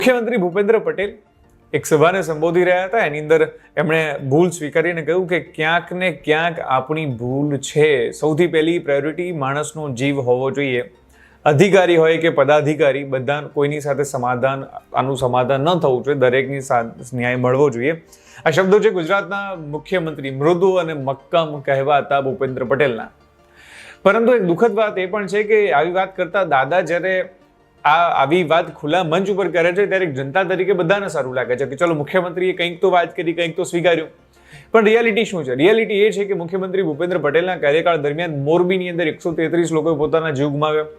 મુખ્યમંત્રી ભૂપેન્દ્ર પટેલ એક સભાને સંબોધી રહ્યા હતા. એની અંદર એમણે ભૂલ સ્વીકારીને કહ્યું કે ક્યાંક ને ક્યાંક આપણી ભૂલ છે. સૌથી પહેલી પ્રાયોરિટી માણસનો જીવ હોવો જોઈએ. અધિકારી હોય કે પદાધિકારી, બધા કોઈની સાથે આનું સમાધાન ન થવું જોઈએ, દરેકની ન્યાય મળવો જોઈએ. આ શબ્દો છે ગુજરાતના મુખ્યમંત્રી મૃદુ અને મક્કમ કહેવાતા ભૂપેન્દ્ર પટેલના. પરંતુ એક દુઃખદ વાત એ પણ છે કે આવી વાત કરતા દાદા જ્યારે આવી વાત ખુલ્લા મંચ ઉપર કરે છે ત્યારે જનતા તરીકે બધાને સારું લાગે છે કે ચલો મુખ્યમંત્રીએ કંઈક તો વાત કરી, કંઈક તો સ્વીકાર્યું. પણ રિયાલિટી શું છે? રિયાલિટી એ છે કે મુખ્યમંત્રી ભૂપેન્દ્ર પટેલના કાર્યકાળ દરમિયાન મોરબીની અંદર 133 લોકોએ પોતાના જીવ ગુમાવ્યા.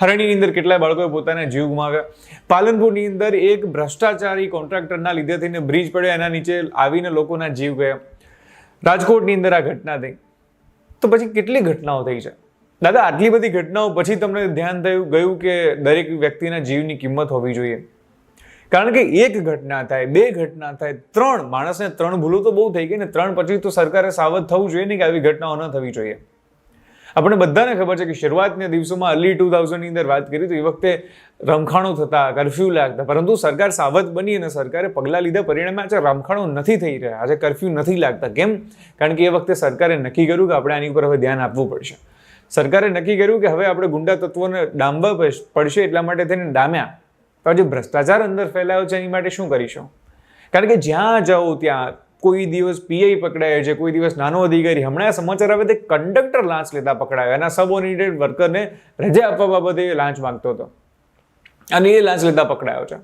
હરણીની અંદર કેટલાય બાળકોએ પોતાના જીવ ગુમાવ્યા. પાલનપુરની અંદર એક ભ્રષ્ટાચારી કોન્ટ્રાક્ટરના લીધે થઈને બ્રિજ પડ્યો, એના નીચે આવીને લોકોના જીવ ગયા. રાજકોટની અંદર આ ઘટના થઈ. તો પછી કેટલી ઘટનાઓ થઈ છે દાદા? આટલી બધી ઘટનાઓ પછી તમને ધ્યાન ગયું કે દરેક વ્યક્તિના જીવની કિંમત હોવી જોઈએ. કારણ કે એક ઘટના થાય, બે ઘટના થાય, ત્રણ, માણસને ત્રણ ભૂલો તો બહુ થઈ ગઈ ને, ત્રણ પછી તો સરકારે સાવધ થવું જોઈએ ને કે આવી ઘટનાઓ ન થવી જોઈએ. આપણે બધાને ખબર છે કે શરૂઆતના દિવસોમાં અર્લી 2000 ની અંદર વાત કરી તો એ વખતે રમખાણો થતા, કર્ફ્યુ લાગતા, પરંતુ સરકાર સાવધ બની અને સરકારે પગલાં લીધા. પરિણામે આજે રમખાણો નથી થઈ રહ્યા, આજે કર્ફ્યુ નથી લાગતા. કેમ? કારણ કે એ વખતે સરકારે નક્કી કર્યું કે આપણે આની ઉપર હવે ધ્યાન આપવું પડશે. સરકારે નક્કી કર્યું કે હવે આપણે ગુંડા તત્વોને ડામવા પડશે, એટલા માટે તેને ડામ્યા. તો જે ભ્રષ્ટાચાર અંદર ફેલાયો છે એની માટે શું કરીશું? કારણ કે જ્યાં જાઓ ત્યાં કોઈ દિવસ પીઆઈ પકડાય છે, કોઈ દિવસ નાનો અધિકારી. હમણાં સમાચાર આવે તે કંડક્ટર લાંચ લેતા પકડાયો, એના સબઓર્ડિનેટેડ વર્કરને રજા આપવા બાબતે લાંચ માંગતો હતો અને એ લાંચ લેતા પકડાયો છે.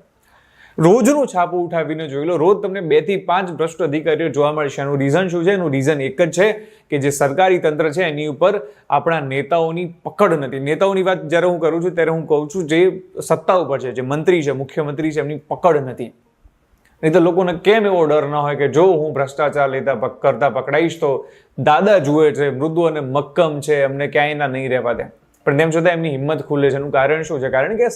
રોજનું છાપું ઉઠાવીને જોઈ લો, રોજ તમને 2 થી 5 ભ્રષ્ટ અધિકારીઓ જોવા મળશે. એનું રીઝન શું છે? એનું રીઝન એક જ છે કે જે સરકારી તંત્ર છે એની ઉપર આપણા નેતાઓની પકડ નથી. નેતાઓની વાત જ્યારે હું કરું છું ત્યારે હું કહું છું જે સત્તા ઉપર છે, જે મંત્રી છે, મુખ્યમંત્રી છે, એમની પકડ નથી. નહીં તો લોકોને કેમ એવો ડર ન હોય કે જો હું ભ્રષ્ટાચાર કરતા પકડાઈશ તો દાદા જુએ છે, મૃદુ અને મક્કમ છે, એમને ક્યાંય ના નહીં રહેવા દે. પણ તેમ છતાં એમની હિંમત ખુલે છે. એનું કારણ શું છે? કારણ કે